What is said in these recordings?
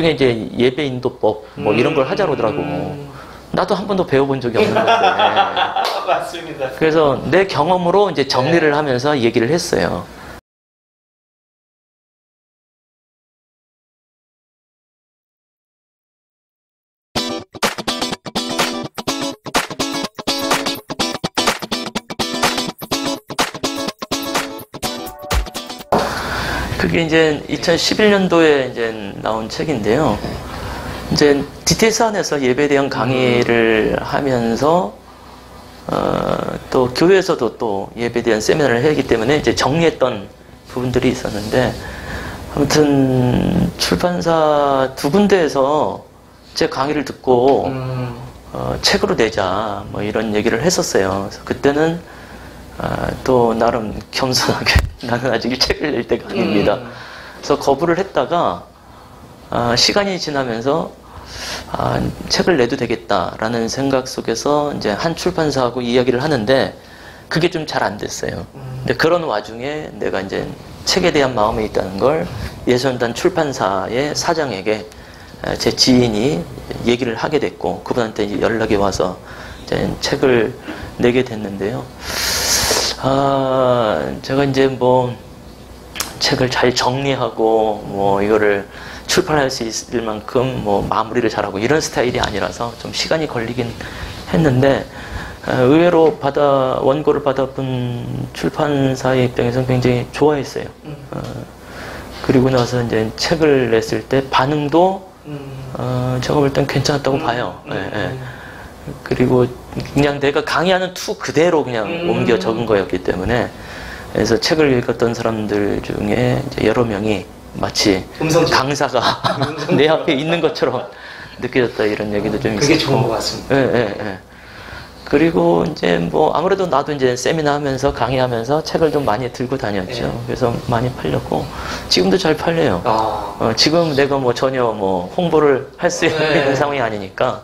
그중에 이제 예배 인도법 뭐 이런 걸 하자고 그러더라고. 나도 한 번도 배워본 적이 없는 건데. 맞습니다. 그래서 내 경험으로 이제 정리를 하면서 얘기를 했어요. 그게 이제 2011년도에 이제 나온 책인데요. 이제 DTS 안에서 예배에 대한 강의를 하면서 또 교회에서도 또 예배에 대한 세미나를 하기 때문에 이제 정리했던 부분들이 있었는데, 아무튼 출판사 두 군데에서 제 강의를 듣고 책으로 내자 뭐 이런 얘기를 했었어요. 그래서 그때는 또 나름 겸손하게 나는 아직 책을 낼 때가 아닙니다. 그래서 거부를 했다가 시간이 지나면서 책을 내도 되겠다라는 생각 속에서 이제 한 출판사하고 이야기를 하는데 그게 좀 잘 안 됐어요. 근데 그런 와중에 내가 이제 책에 대한 마음이 있다는 걸 예선단 출판사의 사장에게 제 지인이 얘기를 하게 됐고, 그분한테 이제 연락이 와서 이제 책을 내게 됐는데요. 제가 이제 뭐 책을 잘 정리하고 뭐 이거를 출판할 수 있을 만큼 뭐 마무리를 잘하고 이런 스타일이 아니라서 좀 시간이 걸리긴 했는데, 의외로 원고를 받아본 출판사의 입장에서는 굉장히 좋아했어요. 그리고 나서 이제 책을 냈을 때 반응도 제가 볼 땐 괜찮았다고 봐요. 그리고 그냥 내가 강의하는 투 그대로 그냥 옮겨 적은 거였기 때문에, 그래서 책을 읽었던 사람들 중에 이제 여러 명이 마치 강사가 내 앞에 있는 것처럼 느껴졌다 이런 얘기도 좀 있었고. 그게 좋은 것 같습니다. 그리고 이제 뭐 아무래도 나도 이제 세미나 하면서 강의하면서 책을 좀 많이 들고 다녔죠. 그래서 많이 팔렸고 지금도 잘 팔려요. 지금 내가 뭐 전혀 뭐 홍보를 할 수 있는 상황이 아니니까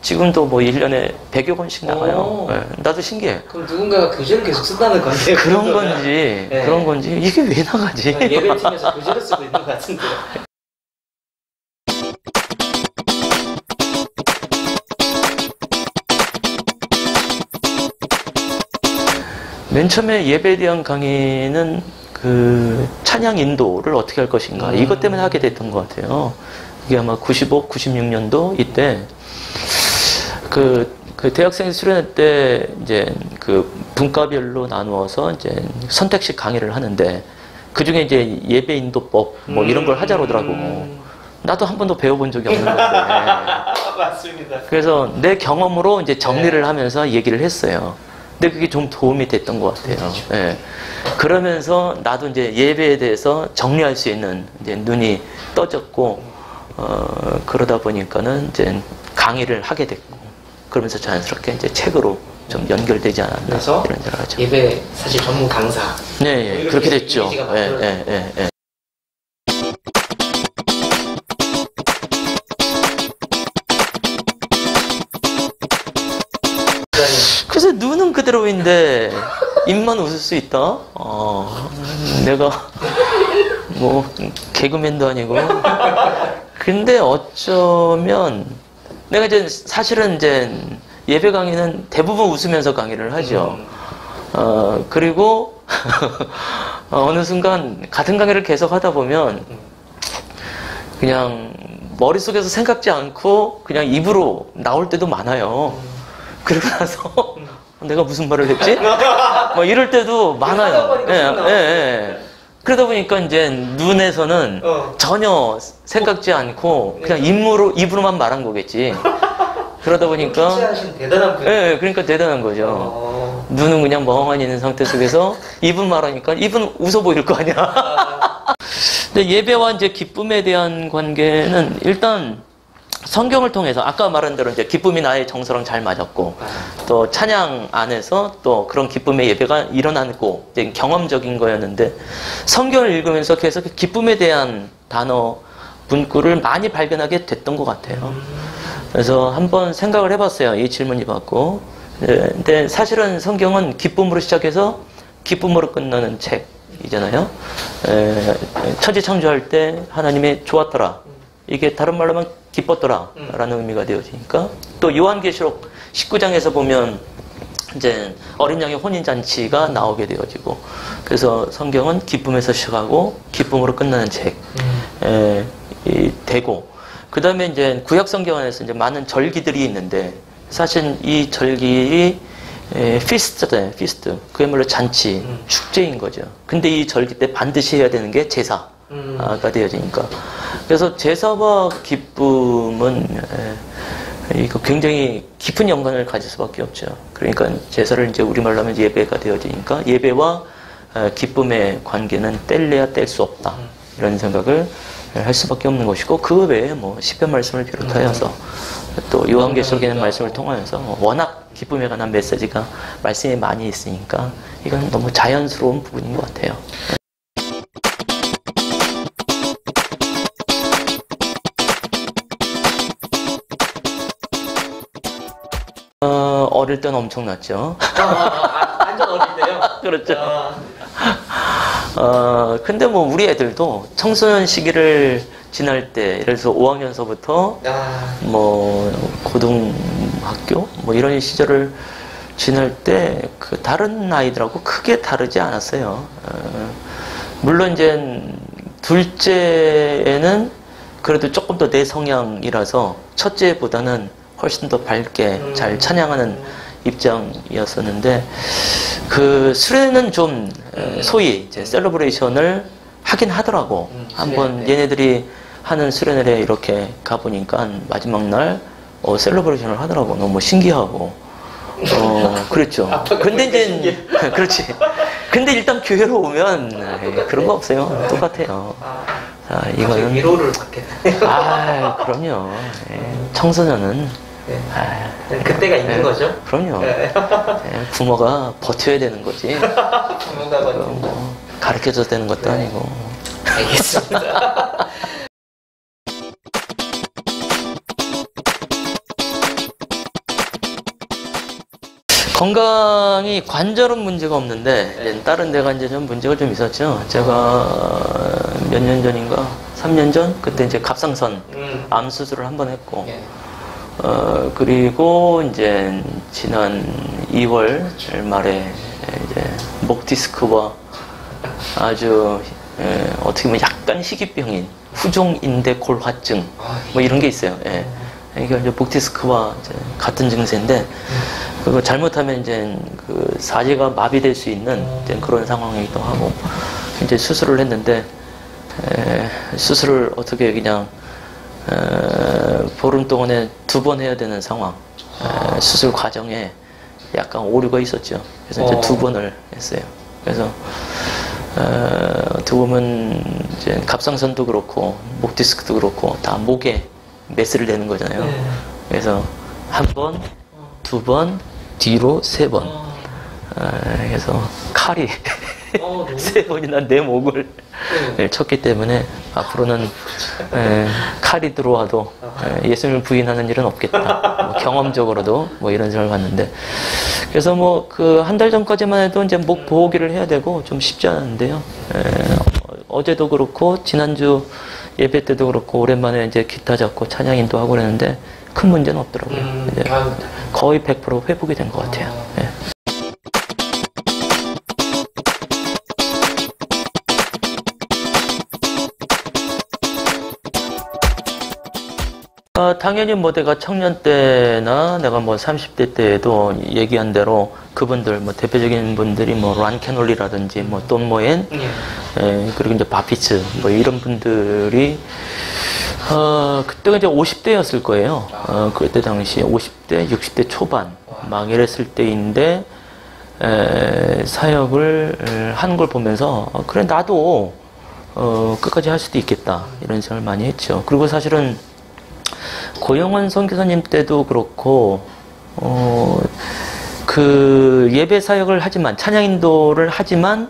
지금도 뭐 1년에 100여 권씩 나가요. 나도 신기해. 그럼 누군가가 교재를 계속 쓴다는 건데. 그런 건지 이게 왜 나가지? 예배팀에서 교재를 쓰고 있는 것 같은데. 맨 처음에 예배에 대한 강의는 그 찬양 인도를 어떻게 할 것인가 이것 때문에 하게 됐던 것 같아요. 이게 아마 95, 96년도 이때 그 대학생 수련회 때 이제 그 분과별로 나누어서 이제 선택식 강의를 하는데 그 중에 이제 예배 인도법 뭐 이런 걸 하자고 그러더라고. 나도 한 번도 배워본 적이 없는 건데. 맞습니다. 그래서 내 경험으로 이제 정리를 하면서 얘기를 했어요. 근데 그게 좀 도움이 됐던 것 같아요. 그러면서 나도 이제 예배에 대해서 정리할 수 있는 이제 눈이 떠졌고, 그러다 보니까는 이제 강의를 하게 됐고, 그러면서 자연스럽게 이제 책으로 좀 연결되지 않았나. 그래서 이런 생각을 하죠. 예배 사실 전문 강사. 네, 그렇게 됐죠. 그래서 눈은 그대로인데 입만 웃을 수 있다? 내가 뭐 개그맨도 아니고. 근데 어쩌면 내가 이제 사실은 이제 예배 강의는 대부분 웃으면서 강의를 하죠. 그리고 어느 순간 같은 강의를 계속 하다 보면 그냥 머릿속에서 생각지 않고 그냥 입으로 나올 때도 많아요. 그러고 나서 내가 무슨 말을 했지? 뭐 이럴 때도 많아요. 그러다 보니까 이제 눈에서는 전혀 생각지 않고 그냥 입으로만 말한 거겠지. 그러다 보니까 대단한 분. 그러니까 대단한 거죠. 눈은 그냥 멍하니 있는 상태 속에서 입은 말하니까 입은 웃어 보일 거 아니야. 근데 예배와 이제 기쁨에 대한 관계는 일단 성경을 통해서 아까 말한 대로 이제 기쁨이 나의 정서랑 잘 맞았고, 또 찬양 안에서 또 그런 기쁨의 예배가 일어나고 이제 경험적인 거였는데, 성경을 읽으면서 계속 기쁨에 대한 단어 문구를 많이 발견하게 됐던 것 같아요. 그래서 한번 생각을 해봤어요. 이 질문이 받고. 근데 사실은 성경은 기쁨으로 시작해서 기쁨으로 끝나는 책이잖아요. 천지 창조할 때 하나님의 좋았더라 이게 다른 말로 하면 기뻤더라 라는 의미가 되어지니까, 또 요한계시록 19장에서 보면 이제 어린 양의 혼인잔치가 나오게 되어지고, 그래서 성경은 기쁨에서 시작하고 기쁨으로 끝나는 책 되고, 그 다음에 이제 구약 성경 안에서 이제 많은 절기들이 있는데, 사실 이 절기이 피스트다, 피스트. 그야말로 잔치, 축제인 거죠. 근데 이 절기 때 반드시 해야 되는 게 제사가 되어지니까. 그래서 제사와 기쁨은 이거 굉장히 깊은 연관을 가질 수밖에 없죠. 그러니까 제사를 이제 우리말로 하면 예배가 되어지니까 예배와 기쁨의 관계는 뗄래야 뗄 수 없다. 이런 생각을 할 수밖에 없는 것이고, 그 외에 뭐 시편 말씀을 비롯하여서 또 요한계시록에 있는 말씀을 통하여서 워낙 기쁨에 관한 메시지가 말씀이 많이 있으니까 이건 너무 자연스러운 부분인 것 같아요. 어릴 때는 엄청났죠. 완전 어릴 때요? 그렇죠. 근데 뭐 우리 애들도 청소년 시기를 지날 때, 예를 들어서 5학년서부터 뭐 고등학교 뭐 이런 시절을 지날 때 그 다른 아이들하고 크게 다르지 않았어요. 물론 이제 둘째에는 그래도 조금 더 내 성향이라서 첫째보다는 훨씬 더 밝게 잘 찬양하는 입장이었었는데, 그 수련회는 좀 소위 이제 셀러브레이션을 하긴 하더라고. 한번 얘네들이 하는 수련회에 이렇게 가보니까 마지막 날 셀러브레이션을 하더라고. 너무 신기하고. 그랬죠. 근데 이제 그렇지. 근데 일단 교회로 오면 그런 거 없어요. 똑같아요. 자, 이거는 위로를 받게 되네요. 그럼요. 청소년은 그때가 있는 거죠? 그럼요. 부모가 버텨야 되는 거지. 부모가 버티는 뭐 가르쳐줘야 되는 것도 아니고. 알겠습니다. 건강이 관절은 문제가 없는데 이제 다른 데가 이제 좀 문제가 좀 있었죠. 제가 몇 년 전인가 3년 전 그때 이제 갑상선 암 수술을 한 번 했고, 그리고 이제 지난 2월 말에 이제 목 디스크와 아주 어떻게 보면 약간 희귀병인 후종인대골화증 뭐 이런 게 있어요. 그러니까 이제 목 디스크와 이제 같은 증세인데, 그거 잘못하면 이제 그 사지가 마비될 수 있는 이제 그런 상황이기도 하고, 이제 수술을 했는데 수술을 어떻게 그냥 보름 동안에 2번 해야 되는 상황. 수술 과정에 약간 오류가 있었죠. 그래서 이제 2번을 했어요. 그래서 어떻게 보면 이제 갑상선도 그렇고 목 디스크도 그렇고 다 목에 메스를 내는 거잖아요. 그래서 1번, 2번, 뒤로 3번. 그래서 칼이 3번이나 내 목을 쳤기 때문에 앞으로는 칼이 들어와도 예수님을 부인하는 일은 없겠다. 뭐 경험적으로도 뭐 이런 생각을 봤는데, 그래서 뭐 그 한 달 전까지만 해도 이제 목 보호기를 해야 되고 좀 쉽지 않은데요. 어제도 그렇고 지난주 예배 때도 그렇고 오랜만에 이제 기타 잡고 찬양 인도하고 그랬는데 큰 문제는 없더라고요. 이제 거의 100% 회복이 된 것 같아요. 당연히 뭐 내가 청년 때나 내가 뭐 30대 때에도 얘기한 대로 그분들 뭐 대표적인 분들이 뭐 란캐놀리라든지 뭐 돈 모엔 그리고 이제 바피츠 뭐 이런 분들이 그때가 이제 50대였을 거예요. 그때 당시 50대, 60대 초반 막 이랬을 때인데 사역을 하는 걸 보면서 그래 나도 끝까지 할 수도 있겠다 이런 생각을 많이 했죠. 그리고 사실은 고영원 선교사님 때도 그렇고 그 예배 사역을 하지만 찬양 인도를 하지만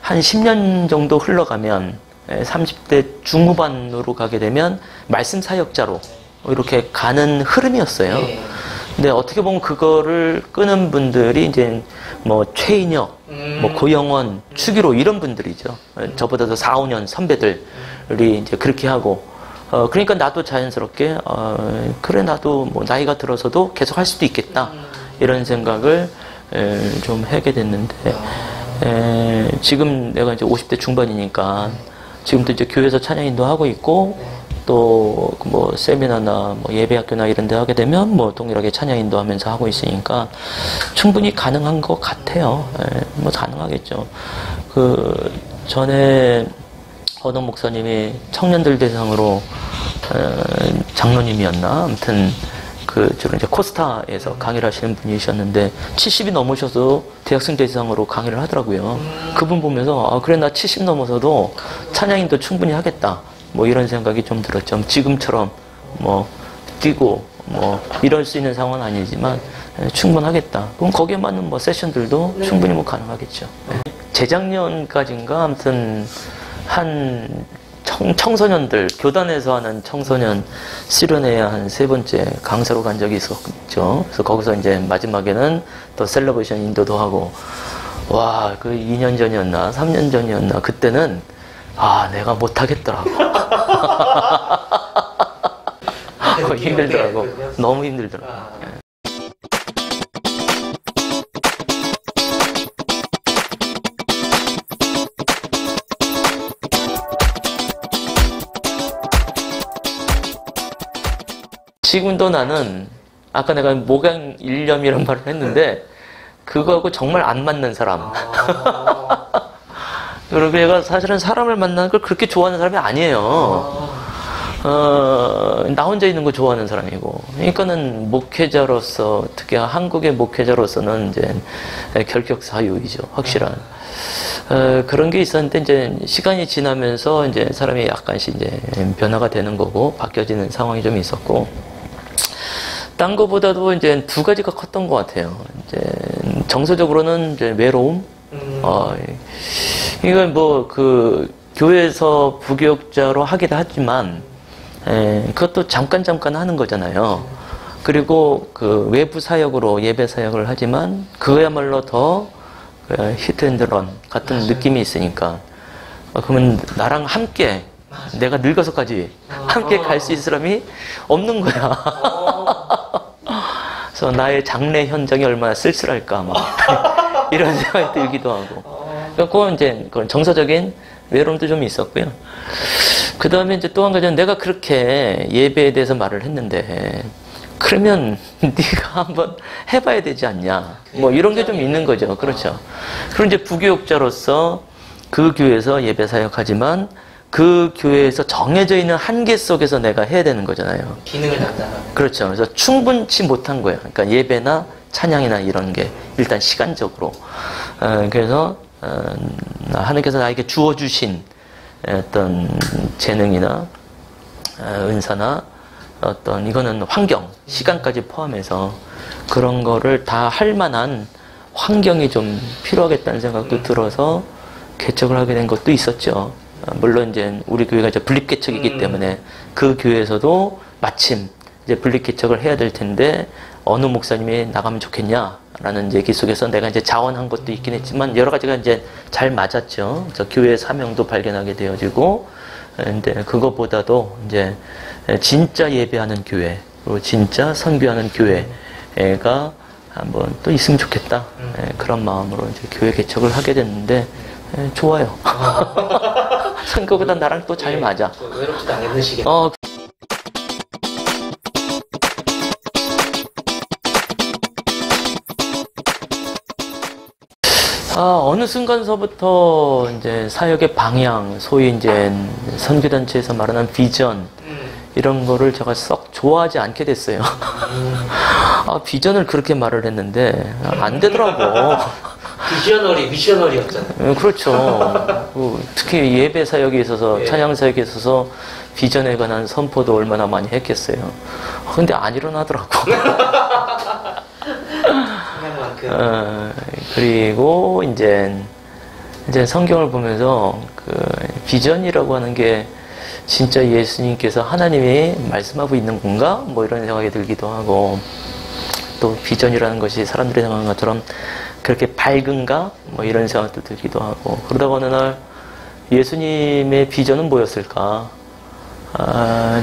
한 10년 정도 흘러가면 30대 중후반으로 가게 되면 말씀 사역자로 이렇게 가는 흐름이었어요. 근데 어떻게 보면 그거를 끄는 분들이 이제 뭐 최인혁, 뭐 고영원, 추기로 이런 분들이죠. 저보다도 4, 5년 선배들이 이제 그렇게 하고 그러니까 나도 자연스럽게, 그래, 나도 뭐 나이가 들어서도 계속 할 수도 있겠다. 이런 생각을 좀 하게 됐는데, 지금 내가 이제 50대 중반이니까, 지금도 이제 교회에서 찬양인도 하고 있고, 또 뭐 세미나나 뭐 예배학교나 이런 데 하게 되면 뭐 동일하게 찬양인도 하면서 하고 있으니까 충분히 가능한 것 같아요. 뭐 가능하겠죠. 그 전에 어느 목사님이 청년들 대상으로 장로님이었나 아무튼 그 주로 이제 코스타에서 강의를 하시는 분이셨는데 70이 넘으셔서 대학생 대상으로 강의를 하더라고요. 그분 보면서 아 그래 나 70 넘어서도 찬양인도 충분히 하겠다. 뭐 이런 생각이 좀 들었죠. 지금처럼 뭐 뛰고 뭐 이럴 수 있는 상황은 아니지만 충분하겠다. 그럼 거기에 맞는 뭐 세션들도 네. 충분히 뭐 가능하겠죠. 재작년까지인가 아무튼 한 청소년들 교단에서 하는 청소년 수련회에 한 3번째 강사로 간 적이 있었죠. 그래서 거기서 이제 마지막에는 또 셀러브레이션 인도도 하고 와 그 2년 전이었나 3년 전이었나 그때는 아 내가 못하겠더라고. 힘들더라고. 너무 힘들더라고. 지금도 나는 아까 내가 목양 일념이란 말을 했는데 그거하고 정말 안 맞는 사람. 그리고 얘가 사실은 사람을 만나는 걸 그렇게 좋아하는 사람이 아니에요. 나 혼자 있는 거 좋아하는 사람이고. 그러니까는 목회자로서, 특히 한국의 목회자로서는 이제 결격사유이죠. 확실한. 그런 게 있었는데 이제 시간이 지나면서 이제 사람이 약간씩 이제 변화가 되는 거고 바뀌어지는 상황이 좀 있었고. 딴 거보다도 이제 2가지가 컸던 것 같아요. 이제 정서적으로는 이제 외로움. 이건 뭐 그 교회에서 부교육자로 하기도 하지만 그것도 잠깐 하는 거잖아요. 그리고 그 외부 사역으로 예배 사역을 하지만 그거야말로 더 히트앤드런 같은 맞아요. 느낌이 있으니까 그러면 나랑 함께 내가 늙어서까지 함께 갈 수 있는 사람이 없는 거야. 그래서 나의 장래 현장이 얼마나 쓸쓸할까 막 이런 생각이 들기도 하고. 그건 이제 그런 정서적인 외로움도 좀 있었고요. 그 다음에 이제 또 한 가지는 내가 그렇게 예배에 대해서 말을 했는데 그러면 네가 한번 해봐야 되지 않냐. 뭐 이런 게 좀 있는 거죠. 그렇죠. 그럼 이제 부교육자로서 그 교회에서 예배 사역하지만 그 교회에서 정해져 있는 한계 속에서 내가 해야 되는 거잖아요. 기능을 담당하고. 그렇죠. 그래서 충분치 못한 거예요. 그러니까 예배나 찬양이나 이런 게 일단 시간적으로. 그래서 하나님께서 나에게 주어주신 어떤 재능이나 은사나 어떤 이거는 환경, 시간까지 포함해서 그런 거를 다 할 만한 환경이 좀 필요하겠다는 생각도 들어서 개척을 하게 된 것도 있었죠. 물론 이제 우리 교회가 이제 분립 개척이기 때문에 그 교회에서도 마침 이제 분립 개척을 해야 될 텐데 어느 목사님이 나가면 좋겠냐라는 얘기 속에서 내가 이제 자원한 것도 있긴 했지만 여러 가지가 이제 잘 맞았죠. 그래서 교회의 사명도 발견하게 되어지고, 근데 그것보다도 이제 진짜 예배하는 교회, 그리고 진짜 선교하는 교회가 한번 또 있으면 좋겠다. 그런 마음으로 이제 교회 개척을 하게 됐는데 좋아요. 선교보다 나랑 또 잘 맞아. 외롭지도 않으시겠네요. 어느 순간서부터 이제 사역의 방향, 소위 이제 선교단체에서 말하는 비전, 이런 거를 제가 썩 좋아하지 않게 됐어요. 비전을 그렇게 말을 했는데, 안 되더라고. 미셔너리였잖아요. 그렇죠. 특히 예배 사역에 있어서, 찬양 사역에 있어서 비전에 관한 선포도 얼마나 많이 했겠어요. 근데 안 일어나더라고. 그리고 이제 성경을 보면서 그 비전이라고 하는 게 진짜 예수님께서 하나님이 말씀하고 있는 건가? 뭐 이런 생각이 들기도 하고, 또 비전이라는 것이 사람들이 생각하는 것처럼 그렇게 밝은가? 뭐 이런 생각도 들기도 하고, 그러다가 어느 날 예수님의 비전은 뭐였을까?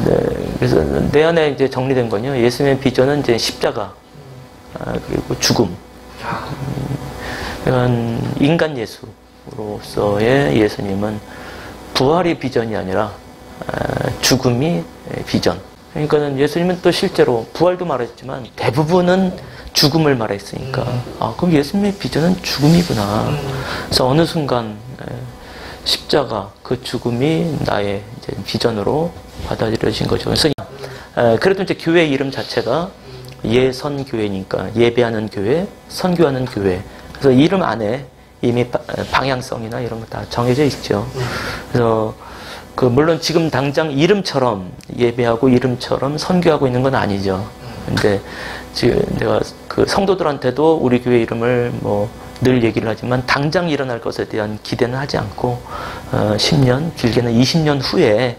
네. 그래서 내 안에 이제 정리된 건요. 예수님의 비전은 이제 십자가, 그리고 죽음. 이런 인간 예수로서의 예수님은 부활이 비전이 아니라 죽음이 비전. 그러니까는 예수님은 또 실제로 부활도 말했지만 대부분은 죽음을 말했으니까 그럼 예수님의 비전은 죽음이구나. 그래서 어느 순간 십자가 그 죽음이 나의 이제 비전으로 받아들여진 거죠. 그래서 그래도 이제 교회 이름 자체가 예선교회니까 예배하는 교회, 선교하는 교회. 그래서 이름 안에 이미 방향성이나 이런 거 다 정해져 있죠. 그래서 물론 지금 당장 이름처럼 예배하고 이름처럼 선교하고 있는 건 아니죠. 근데 지금 내가 그 성도들한테도 우리 교회 이름을 뭐 늘 얘기를 하지만 당장 일어날 것에 대한 기대는 하지 않고 10년, 길게는 20년 후에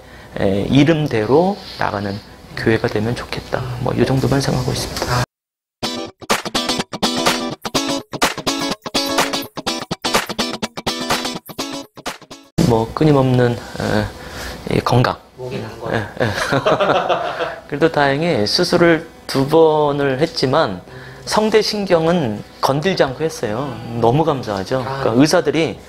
이름대로 나가는 교회가 되면 좋겠다. 뭐 이 정도만 생각하고 있습니다. 뭐 끊임없는 건강. 목이 난 거. 그래도 다행히 수술을 2번을 했지만 성대신경은 건들지 않고 했어요. 너무 감사하죠. 그러니까 의사들이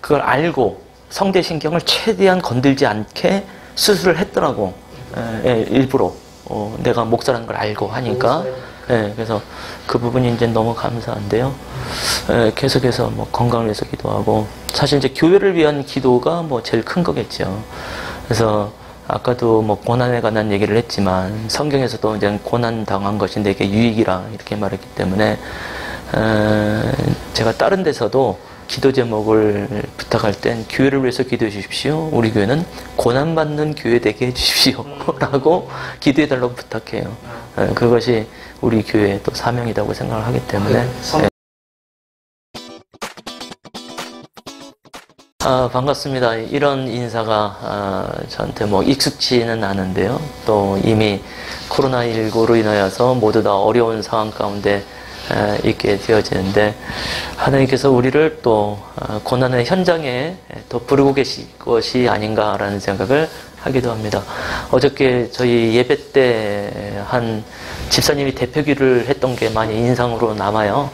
그걸 알고 성대신경을 최대한 건들지 않게 수술을 했더라고. 일부러 내가 목사라는 걸 알고 하니까. 그래서 그 부분이 이제 너무 감사한데요. 계속해서 뭐 건강을 위해서 기도하고 사실 이제 교회를 위한 기도가 뭐 제일 큰 거겠죠. 그래서 아까도 뭐 고난에 관한 얘기를 했지만 성경에서도 이제 고난 당한 것이 내게 유익이라 이렇게 말했기 때문에 제가 다른 데서도 기도 제목을 부탁할 땐 교회를 위해서 기도해 주십시오. 우리 교회는 고난받는 교회 되게 해 주십시오. 라고 기도해 달라고 부탁해요. 그것이 우리 교회의 또 사명이라고 생각을 하기 때문에. 반갑습니다. 이런 인사가 저한테 뭐 익숙지는 않은데요. 또 이미 코로나19로 인하여서 모두 다 어려운 상황 가운데 있게 되어지는데 하나님께서 우리를 또 고난의 현장에 더 부르고 계실 것이 아닌가라는 생각을 하기도 합니다. 어저께 저희 예배 때 한 집사님이 대표기를 했던 게 많이 인상으로 남아요.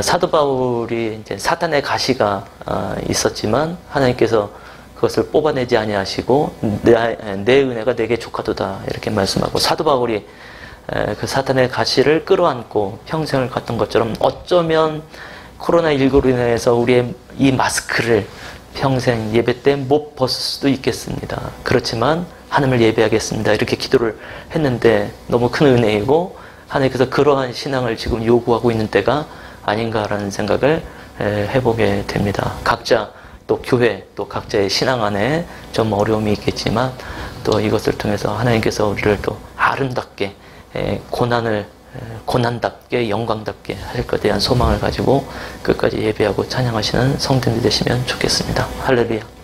사도 바울이 이제 사탄의 가시가 있었지만 하나님께서 그것을 뽑아내지 아니하시고 내 은혜가 내게 족하도다 이렇게 말씀하고 사도 바울이 그 사탄의 가시를 끌어안고 평생을 갔던 것처럼 어쩌면 코로나19로 인해서 우리의 이 마스크를 평생 예배 때 못 벗을 수도 있겠습니다. 그렇지만 하나님을 예배하겠습니다. 이렇게 기도를 했는데 너무 큰 은혜이고 하나님께서 그러한 신앙을 지금 요구하고 있는 때가 아닌가라는 생각을 해보게 됩니다. 각자 또 교회 또 각자의 신앙 안에 좀 어려움이 있겠지만 또 이것을 통해서 하나님께서 우리를 또 아름답게 고난답게 영광답게 하실 것에 대한 소망을 가지고 끝까지 예배하고 찬양하시는 성도들 되시면 좋겠습니다. 할렐루야.